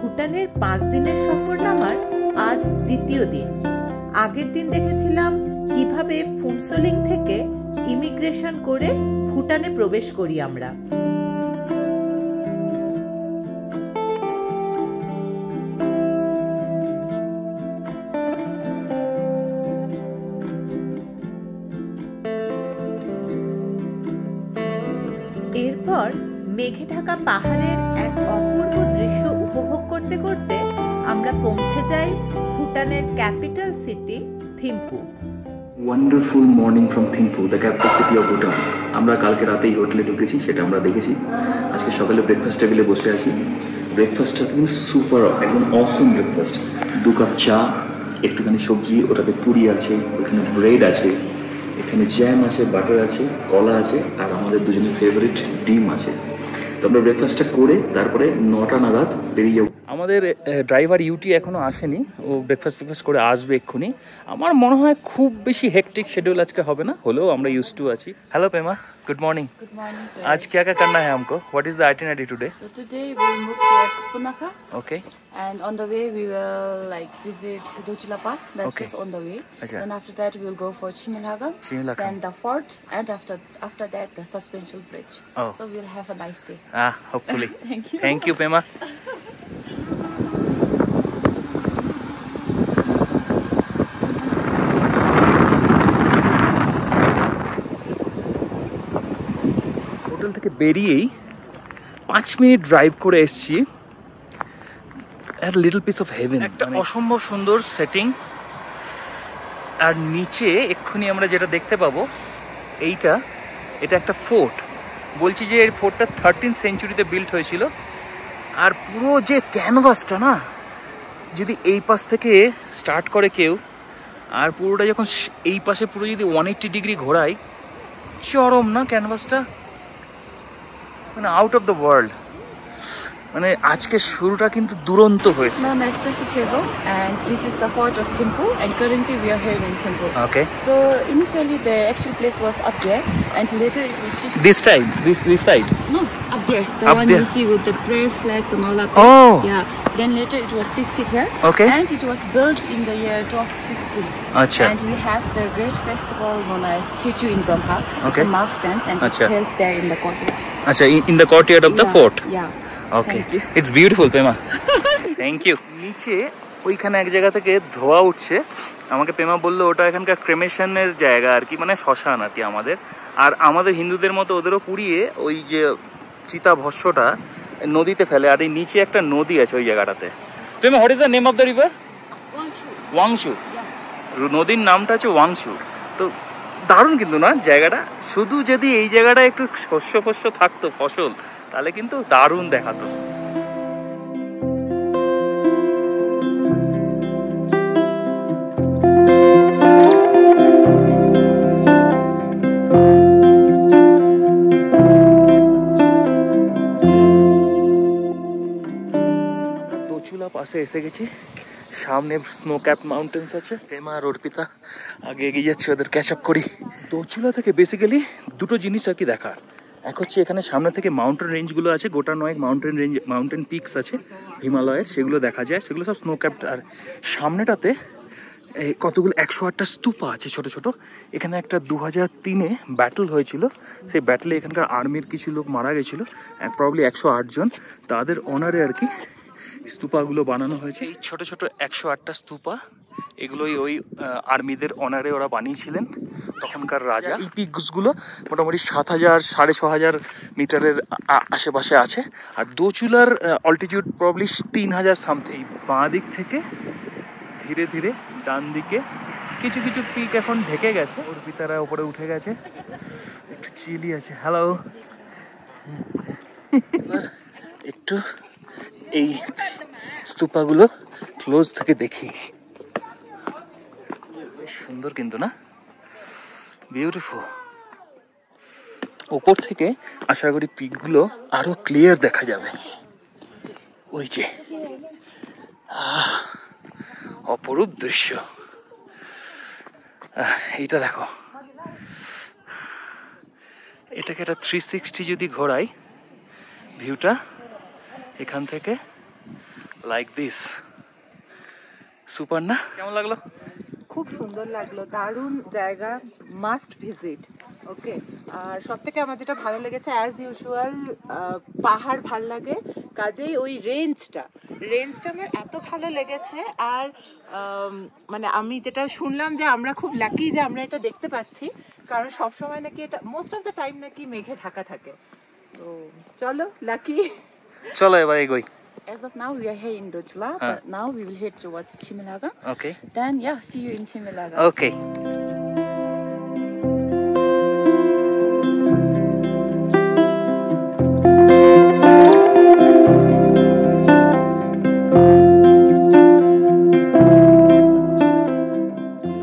ভুটানের 5 দিনের সফরনামার আজ দ্বিতীয় দিন। আগের দিন দেখেছিলাম কিভাবে ফুনসোলিং থেকে ইমিগ্রেশন করে ভুটানে প্রবেশ করি আমরা। এরপর মেঘে ঢাকা পাহাড়ের এক অপূর্ব দৃশ্য উপভোগ করতে করতে আমরা পৌঁছে যাই ভুটানের capital city Thimphu. Wonderful morning from Thimphu, the capital city of Bhutan. আমরা কালকে রাতেই হোটেলে ঢুকেছি, সেটা আমরা দেখেছি। আজকে সকালে ব্রেকফাস্ট টেবিলে বসে আছি। ব্রেকফাস্টটা কিন্তু সুপার, একদম অসম ব্রেকফাস্ট। 2 কাপ চা, একটুখানি সবজি, ওটাতে পুরি আছে, ওখানে ব্রেড আছে, এখানে জ্যাম আছে, বাটার আছে, কলা আছে, আর আমাদের দুজনের ফেভারিট ডিম আছে। তো আমরা ব্রেকফাস্টটা করে তারপরে 9টা নাগাদ বেরিয়ে যাবো। আমাদের ড্রাইভার ইউটি এখনো আসেনি, ও ব্রেকফাস্ট করে আসবে এক্ষুনি। আমার মনে হয় খুব বেশি হেক্টিক शेड्यूल আজকে হবে না, হলেও আমরা ইউজ টু আছি। Hello Pema, good morning. Good morning, sir. आज क्या क्या करना है हमको? What is the itinerary today? So today we will move towards Punakha, Okay. and on the way we will visit Dochila Pass. That's Okay. just on the way. Achha. Then after that we will go for Chimilhaga. Chimilhaga. Then the fort, and after that the suspension bridge. Oh. So we'll have a nice day. Hopefully. Thank you. Thank you, Pema. Hotel থেকে বেরিয়েই 5 minute drive করে এসেছি। Little piece of haven, একটা অসম্ভব সুন্দর setting. আর নিচে এক্ষুনি আমরা যেটা দেখতে পাবো এটা একটা ফোর্ট। বলছি যে এই ফোর্টটা 13th সেঞ্চুরিতে বিল্ড হয়েছিল। আর পুরো যে ক্যানভাসটা না, যদি এই পাশ থেকে স্টার্ট করে কেউ, আর পুরোটা যখন এই পাশে পুরো যদি 180 ডিগ্রি ঘোরায়, চরম না ক্যানভাসটা, মানে আউট অফ দ্য ওয়ার্ল্ড। মানে আজকে শুরুটা কিন্তু দুরন্ত হয়েছে। My name is Tashi Chezo, and this is the fort of Thimphu, and currently we are here in Thimphu. Okay. So initially the actual place was up there, and later it was shifted. This side, this side. No, up there. The Up one there. you see with the prayer flags and all that. Oh. Yeah. Then later it was shifted here. Okay. And it was built in the year 1260. Acha. And we have the great festival known as Thichu in Zongha. Okay. It's a mark stands, and it's Acha. held there in the courtyard. আচ্ছা, in the courtyard of the fort. Yeah. Okay, Thank you. It's beautiful Pema, thank you. নিচে ওইখানে এক জায়গা থেকে ধোয়া উঠছে। আমাকে পেমা বললো ওটা এখানকার ক্রেমেশনের জায়গা আর কি, মানে শ্মশান আর কি আমাদের। আর আমাদের হিন্দুদের মতো ওদেরও পুড়িয়ে ওই যে চিতা ভস্যটা নদীতে ফেলে। আর এই নিচে একটা নদী আছে ওই জায়গাটাতে। Pema, what is the name of the river? Wangshu. নদীর নামটা হচ্ছে ওয়াংশু। তো দারুণ কিন্তু না জায়গাটা। শুধু যদি এই জায়গাটা একটু শস্য থাকতো, ফসল, তাহলে কিন্তু দারুণ দেখাতো। দোচুলা পাশে এসে গেছি। সামনে স্নো ক্যাপ মাউন্টেন্স আছে। পেমা আর অর্পিতা আগে এগিয়ে যাচ্ছে, ওদের ক্যাচ আপ করি। দোচুলা থেকে বেসিক্যালি দুটো জিনিস আর কি দেখার। এক হচ্ছে এখানে সামনে থেকে মাউন্টেন রেঞ্জগুলো আছে, গোটা 9 মাউন্টেন পিকস আছে হিমালয়ের, সেগুলো দেখা যায়। সেগুলো সব স্নো ক্যাপড। আর সামনেটাতে কতগুলো 108টা স্তূপা আছে ছোট ছোট। এখানে একটা 2003-এ ব্যাটল হয়েছিল, সেই ব্যাটলে এখানকার আর্মির কিছু লোক মারা গেছিল, প্রবাবলি 108 জন। তাদের অনারে আর কি স্তূপাগুলো বানানো হয়েছে। এই ছোট ছোট 108টা স্তূপা, এগুলোই ওই আর্মিদের অনারে ওরা বানিয়েছিলেন তখনকার রাজা। এই পিকসগুলো মোটামুটি 7000 6500 মিটারের আশেপাশে আছে। আর দোচুলার অল্টিটিউড প্রবাবলি 3000 সামথিং। বাঁ দিক থেকে ধীরে ধীরে ডান দিকে কিছু কিছু পিক এখন ঢেকে গেছে, অর্পিতারা উপরে উঠে গেছে, একটু চিলি আছে। হ্যালো, একটু এই স্তূপাগুলো ক্লোজ থেকে দেখি। সুন্দর কিন্তু না, বিউটিফুল। ওপর থেকে আশা করি পিকগুলো আরো ক্লিয়ার দেখা যাবে। ওই যে অপরূপ দৃশ্য। এইটা দেখো, এটাকে একটা 360 যদি ঘোরাই, ভিউটা এখান থেকে লাইক দিস। সুপার না? কেমন লাগলো? খুব সুন্দর লাগলো, দারুণ জায়গা, মাস্ট ভিজিট। ওকে, আর সব থেকে আমার যেটা ভালো লেগেছে, অ্যাজ ইউজুয়াল পাহাড় ভাল লাগে, কাজেই ওই রেঞ্জটা আমার এত ভালো লেগেছে। আর মানে আমি যেটা শুনলাম যে আমরা খুব লাকি যে আমরা এটা দেখতে পাচ্ছি, কারণ সবসময় নাকি এটা মোস্ট অফ দ্য টাইম নাকি মেঘে ঢাকা থাকে। তো চলো, লাকি। চলো এবার এগোই। As of now, we are here in Docula, but now we will head towards Chimilaga. Okay. Then, yeah, see you in Chimilaga. Okay.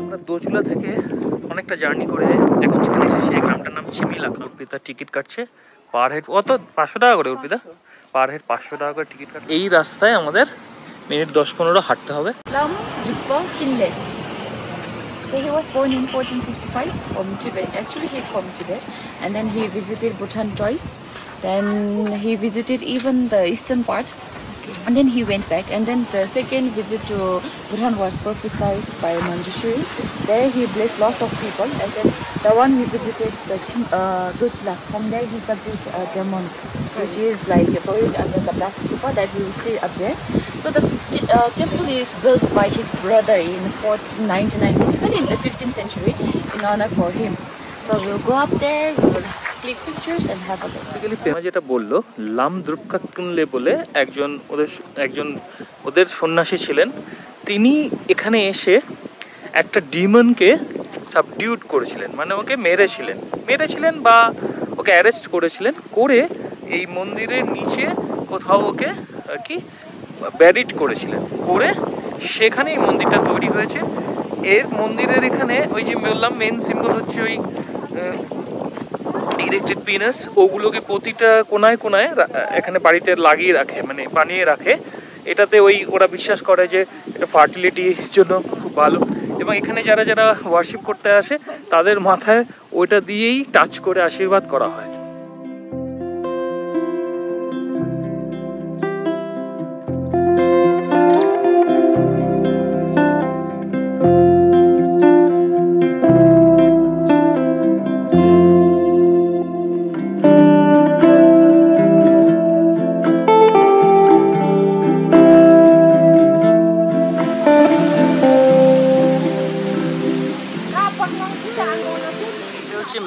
আমরা দোচুলা থেকে অনেকটা জার্নি করে এখন যেখানে এসেছি সেই গ্রামটার নাম চিমিলাগা। অর্পিতা টিকিট কাটছে পার হেড, অত 500 টাকা করে অর্পিতা, পার হেড 500 টাকা করে টিকিট কাটছে। এই রাস্তায় আমাদের মিনিট 10-15 হাঁটতে হবে। Lam Jukpa Kinle. So he was born in 1455 from Tibet. Actually, he's from Tibet, and then he visited Bhutan twice. Then he visited even the eastern part, and then he went back. And then the second visit to Bhutan was prophesied by Manjushri. There he blessed lots of people, and then the one he visited the Docula. From there he subdued a demon, which is like buried under the black stupa that you will see up there. So the temple is built by his brother in 1499, basically in the 15th century, in honor for him. So we'll go up there, we will click pictures and have a look. Basically Prema যেটা বললো, লাম দ্রুপকা কিনলে বলে একজন ওদের সন্ন্যাসী ছিলেন। তিনি এখানে এসে একটা ডিমনকে সাবডিউট করেছিলেন, মানে ওকে মেরেছিলেন বা ওকে অ্যারেস্ট করেছিলেন, করে এই মন্দিরের নিচে কোথাও ওকে কি ব্যারিড করেছিলেন, করে সেখানে এই মন্দিরটা তৈরি হয়েছে। এর মন্দিরের এখানে ওই যে বললাম মেন সিম্বল হচ্ছে ওই ইরেক্টেড পিনাস, ওগুলোকে প্রতিটা কোনায় কোনায় এখানে বাড়িতে লাগিয়ে রাখে, মানে বানিয়ে রাখে। এটাতে ওই ওরা বিশ্বাস করে যে এটা ফার্টিলিটির জন্য খুব ভালো, এবং এখানে যারা যারা ওয়ার্শিপ করতে আসে তাদের মাথায় ওইটা দিয়েই টাচ করে আশীর্বাদ করা হয়।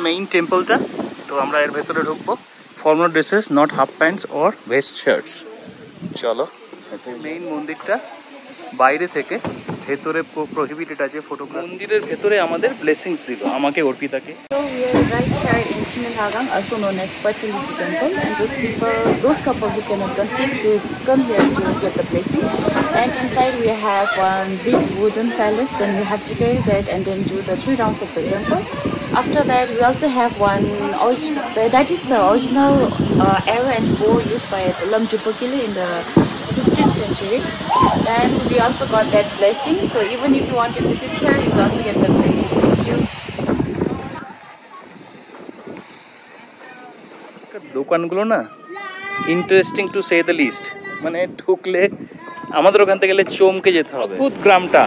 মেইন টেম্পলটা, তো আমরা এর ভেতরে ঢুকবো। Formal dresses, not half pants or vest shirts. চলো, মেইন মন্দিরটা বাইরে থেকে, ভেতরে প্রহিবিটেড আছে ফটোগ্রাফি। মন্দিরের ভেতরে আমাদের ব্লেসিংস দিল আমাকে, অর্পিতাকে। So we are right here in Chimilagang, also known as Fertility Temple, and those couple who cannot conceive, they come here to get the blessing. And inside we have one big wooden palace, then we have to carry that and then do the 3 rounds of the temple. After that we also have one that is the original arrow and bow used by the Lam Jupakile in the 15th century, and we also got that blessing. So even if you want to visit here, you will also get the blessing. Thank you. দোকানগুলো না interesting to say the list, মানে ঢুকলে আমাদের ওখান থেকে গেলে চমকে যেতে হবে। অদ্ভুত গ্রামটা,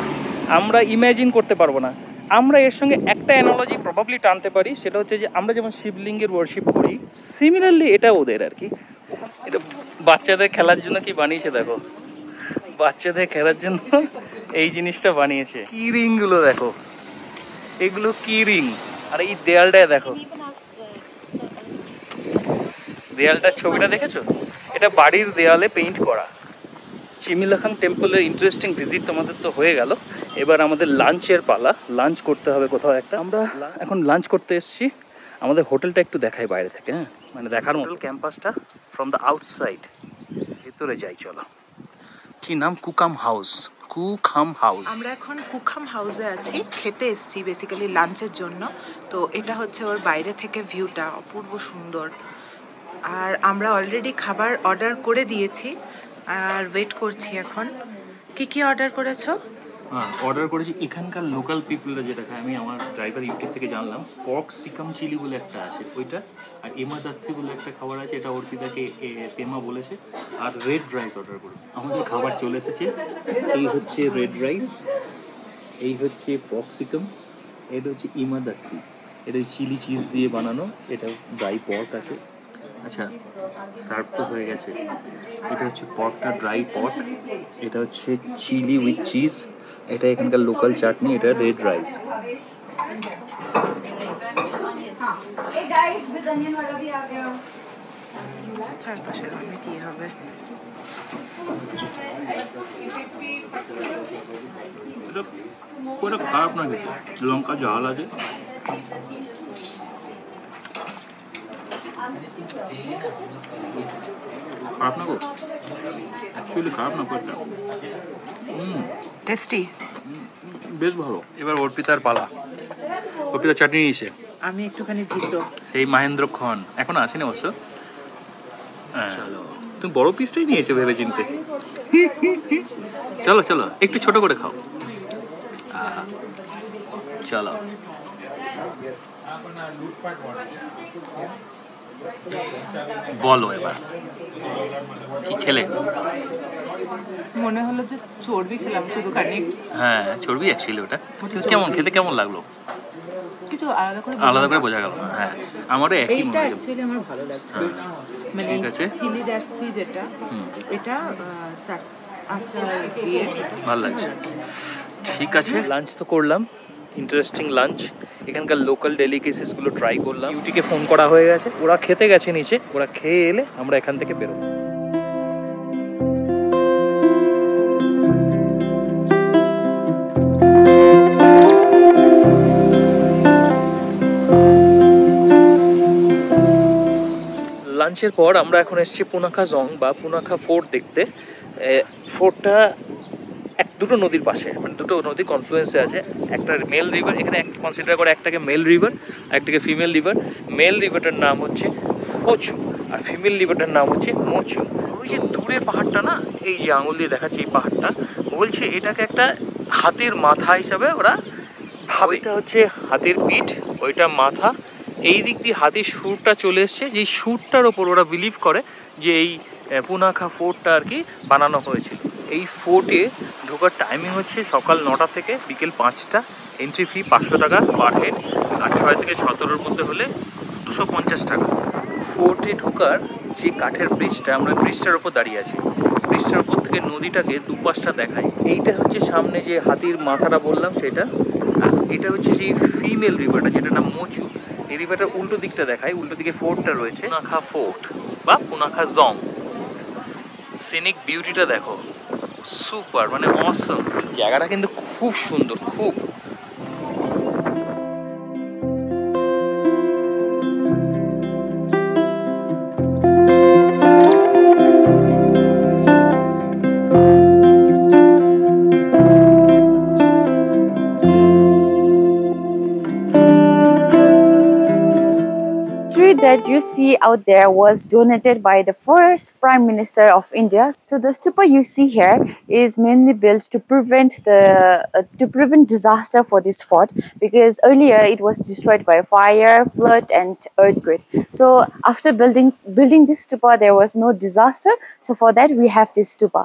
আমরা ইমাজিন করতে পারবো না। আমরা এর সঙ্গে একটা অ্যানালজি প্রবাবলি টানতে পারি, সেটা হচ্ছে যে আমরা যেমন শিবলিঙ্গের ওয়ার্শিপ করি, সিমিলারলি এটা ওদের আর কি। এটা বাচ্চাদের খেলার জন্য কি বানিয়েছে দেখো, বাচ্চাদের খেলার জন্য এই জিনিসটা বানিয়েছে। কি রিং গুলো দেখো, এগুলো কি রিং, আর এই দেয়ালটায় দেখো, দেয়ালটার ছবিটা দেখেছো? এটা বাড়ির দেয়ালে পেইন্ট করা। চিমিলাখাং টেম্পলের ইন্টারেস্টিং ভিজিট তোমাদের তো হয়ে গেল, এবার আমাদের লাঞ্চের পালা। লাঞ্চ করতে হবে কোথাও একটা। আমরা এখন লাঞ্চ করতে এসেছি। আমাদের হোটেলটা একটু দেখাই বাইরে থেকে, হ্যাঁ, মানে দেখার মতো ক্যাম্পাসটা ফ্রম দ্য আউটসাইড। ভেতরে যাই চলো। কি নাম? কুকাম হাউস। আমরা এখন কুকাম হাউসে আছি, খেতে এসেছি বেসিক্যালি লাঞ্চের জন্য। তো এটা হচ্ছে ওর বাইরে থেকে ভিউটা, অপূর্ব সুন্দর। আর আমরা অলরেডি খাবার অর্ডার করে দিয়েছি আর ওয়েট করছি এখন। কি অর্ডার করেছো? হ্যাঁ অর্ডার করেছি এখানকার লোকাল পিপলরা যেটা খায়, আমি আমার ড্রাইভার ইউটিউব থেকে জানলাম পর্ক সিকাম চিলি বলে একটা আছে ওইটা, আর এমাদাচ্ছি বলে একটা খাবার আছে, এটা অর্পিতাকে পেমা বলেছে, আর রেড রাইস অর্ডার করেছে। আমাদের খাবার চলে এসেছে। এই হচ্ছে রেড রাইস, এই হচ্ছে পর্ক সিকাম, এটা হচ্ছে ইমাদাচ্ছি, এটা চিলি চিজ দিয়ে বানানো, এটা ড্রাই পর্ক আছে। আচ্ছা সার্ভ তো হয়ে গেছে। এটা হচ্ছে পর্কটা ড্রাই পর্ক, এটা হচ্ছে চিলি উইথ চিজ, এটা এখানকার লোকাল চাটনি, এটা রেড রাইস। কি হবে? এটা খারাপ না, খেতে লঙ্কা ঝাল আছে। খারাপ না গো, অ্যাকচুয়ালি খারাপ না কোনটা, টেস্টি, বেশ ভালো। এবার অর্পিতার পালা, অর্পিতা চাটনি নিয়েছে। আমি একটুখানি ভীত। সেই মহেন্দ্র খন এখনো আসেনি অবশ্য। তুমি বড় পিসটাই নিয়েছো ভেবে চিনতে। চলো চলো একটু ছোট করে খাও। চলো বলো এবার কি খেলে? মনে হলো যে চর্বি খেলাম শুধু খানিক। হ্যাঁ চর্বি অ্যাকচুয়ালি ওটা। কেমন খেতে কেমন লাগলো? কিছু আলাদা করে বোঝা গেল না। হ্যাঁ আমারও একই মনে এইটা হলো। অ্যাকচুয়ালি আমার ভালো লাগছে। মানে ঠিক আছে, চিলি দেখছি যেটা, এটা আচার দিয়ে ভালো লাগছে। ঠিক আছে, লাঞ্চ তো করলাম, ইন্টারেস্টিং লাঞ্চ। এখানকার লোকাল ডেলিকেসিসগুলো ট্রাই করলাম। ইউটিকে ফোন করা হয়ে গেছে, ওরা খেতে গেছে নিচে, ওরা খেয়ে এলে আমরা এখান থেকে বেরোবো। লাঞ্চের পর আমরা এখন এসেছি পুনাখা জং বা পুনাখা ফোর্ট দেখতে। ফোর্টটা দুটো নদীর পাশে, মানে দুটো নদী কনফ্লুয়েন্সে আছে। একটা মেল রিভার, এখানে কনসিডার করে একটাকে মেল রিভার, একটাকে ফিমেল রিভার। মেল রিভারটার নাম হচ্ছে ফোচু আর ফিমেল রিভারটার নাম হচ্ছে মোচু। ওই যে দূরে পাহাড়টা না, এই যে আঙুল দিয়ে দেখাচ্ছে এই পাহাড়টা, বলছে এটাকে একটা হাতির মাথা হিসাবে ওরা ভাবে। এটা হচ্ছে হাতির পিঠ, ওইটা মাথা, এই দিক দিয়ে হাতির সুরটা চলে এসছে, যেই সুরটার ওপর ওরা বিলিভ করে যে এই পুনাখা ফোর্টটা আর কি বানানো হয়েছিল। এই ফোর্টে ঢোকার টাইমিং হচ্ছে সকাল 9টা থেকে বিকেল 5টা। এন্ট্রি ফি 500 টাকা পার হেড, আর 6 থেকে 17-র মধ্যে হলে 250 টাকা। ফোর্টে ঢোকার যে কাঠের ব্রিজটা, আমরা ব্রিজটার ওপর দাঁড়িয়ে আছি, ব্রিজটার ওপর থেকে নদীটাকে দুপাশটা দেখায়। এইটা হচ্ছে সামনে যে হাতির মাথাটা বললাম সেটা, আর এটা হচ্ছে সেই ফিমেল রিভারটা যেটা নাম মোচু। এই রিভারটার উল্টো দিকটা দেখায়, উল্টো দিকে ফোর্টটা রয়েছে, পুনাখা ফোর্ট বা পুনাখা জং। সিনিক বিউটিটা দেখো, সুপার, মানে অসম। জায়গাটা কিন্তু খুব সুন্দর, খুব। That you see out there was donated by the first Prime Minister of India. So the stupa you see here is mainly built to prevent disaster for this fort, because earlier it was destroyed by fire, flood and earthquake. So after building this stupa there was no disaster, so for that we have this stupa.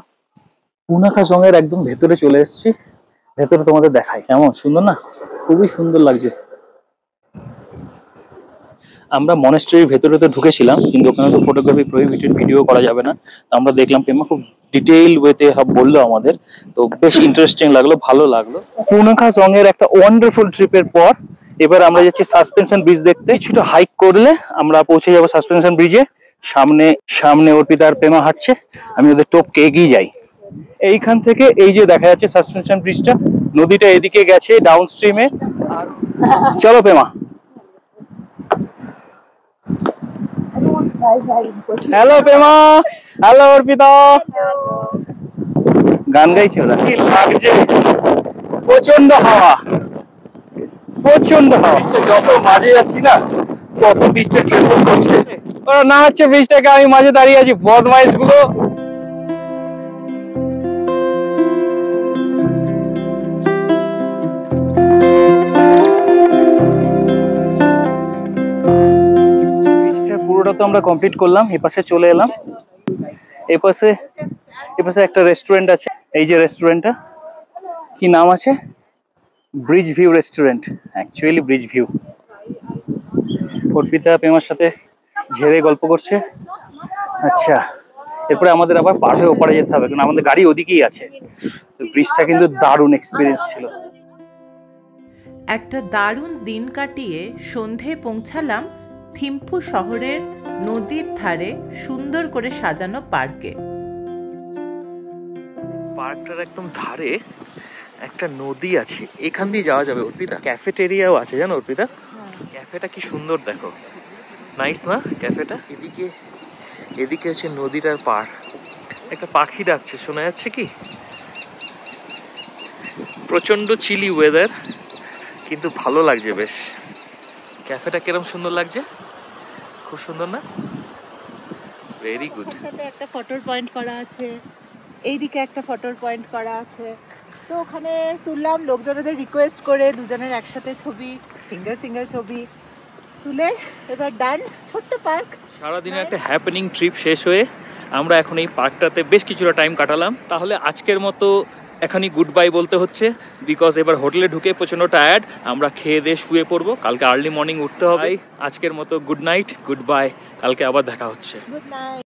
Punakha জংয়ের একদম ভেতরে চলে এসেছি। ভেতরে তোমাদের দেখাই, কেমন সুন্দর না, খুবই সুন্দর লাগছে। আমরা মনেস্ট্রির ভেতরে তো ঢুকেছিলাম, কিন্তু ওখানে তো ফটোগ্রাফি প্রহিবিটেড, ভিডিও করা যাবে না। তো আমরা দেখলাম, পেমা খুব ডিটেইল ওয়েতে বললো আমাদের, তো বেশ ইন্টারেস্টিং লাগলো, ভালো লাগলো। পুনাখা জংয়ের একটা ওয়ান্ডারফুল ট্রিপের পর এবার আমরা যাচ্ছি সাসপেনশন ব্রিজ দেখতে। কিছুটা হাইক করলে আমরা পৌঁছে যাবো সাসপেনশন ব্রিজে। সামনে অর্পিতা আর পেমা হাঁটছে, আমি ওদের টপকে এগিয়ে যাই। এইখান থেকে এই যে দেখা যাচ্ছে সাসপেনশন ব্রিজটা, নদীটা এদিকে গেছে ডাউন স্ট্রিমে। চলো পেমা। Hello Pema, hello Arpita. গান গাইছে ওরা, কি লাগছে, প্রচন্ড হাওয়া, প্রচন্ড হাওয়া। যত মাঝে যাচ্ছি না তত বৃষ্টি ট্রেন্ড করছে। ওরা না হচ্ছে বৃষ্টিটাকে, আমি মাঝে দাঁড়িয়ে আছি, বদমাইশ গুলো। পুরোটা তো আমরা কমপ্লিট করলাম, এপাশে চলে এলাম। এপাশে একটা রেস্টুরেন্ট আছে, এই যে রেস্টুরেন্টটা, কি নাম আছে? Bridge view restaurant, actually bridge view. Arpita প্রেমার সাথে ঝেড়ে গল্প করছে। আচ্ছা, এরপরে আমাদের আবার পার হয়ে ওপারে যেতে হবে, কারণ আমাদের গাড়ি ওদিকেই আছে। তো ব্রিজটা কিন্তু দারুণ এক্সপিরিয়েন্স ছিল। একটা দারুণ দিন কাটিয়ে সন্ধে পৌঁছালাম থিম্পু শহরের নদীর ধারে সুন্দর করে সাজানো পার্কে। পার্কটার একদম ধারে একটা নদী আছে, এখান দিয়ে যাওয়া যাবে। অর্পিতা, ক্যাফেটেরিয়াও আছে জানো অর্পিতা? ক্যাফেটা কি সুন্দর দেখো, নাইস না ক্যাফেটা? এদিকে হচ্ছে নদীটার পার। একটা পাখি ডাকছে, শোনা যাচ্ছে কি? প্রচন্ড চিলি ওয়েদার, কিন্তু ভালো লাগছে বেশ। ক্যাফেটা কিরম সুন্দর লাগছে, খুব সুন্দর না? Very good. একটা ফটোর পয়েন্ট করা আছে, এইদিকে একটা ফটোর পয়েন্ট করা আছে। তো ওখানে তুললাম, লোকজনদের রিকোয়েস্ট করে দুজনের একসাথে ছবি, সিঙ্গেল ছবি তুলে এবার ডান। ছোট্ট পার্ক। সারাদিনের একটা হ্যাপেনিং ট্রিপ শেষ হয়ে আমরা এখন এই পার্কটাতে বেশ কিছুটা টাইম কাটালাম। তাহলে আজকের মতো এখনই গুড বাই বলতে হচ্ছে, বিকজ এবার হোটেলে ঢুকে প্রচন্ড টায়ার্ড। আমরা খেয়ে দিয়ে শুয়ে পড়বো, কালকে আর্লি মর্নিং উঠতে হবে। আজকের মতো গুড নাইট, গুড বাই, কালকে আবার দেখা হচ্ছে। Good night.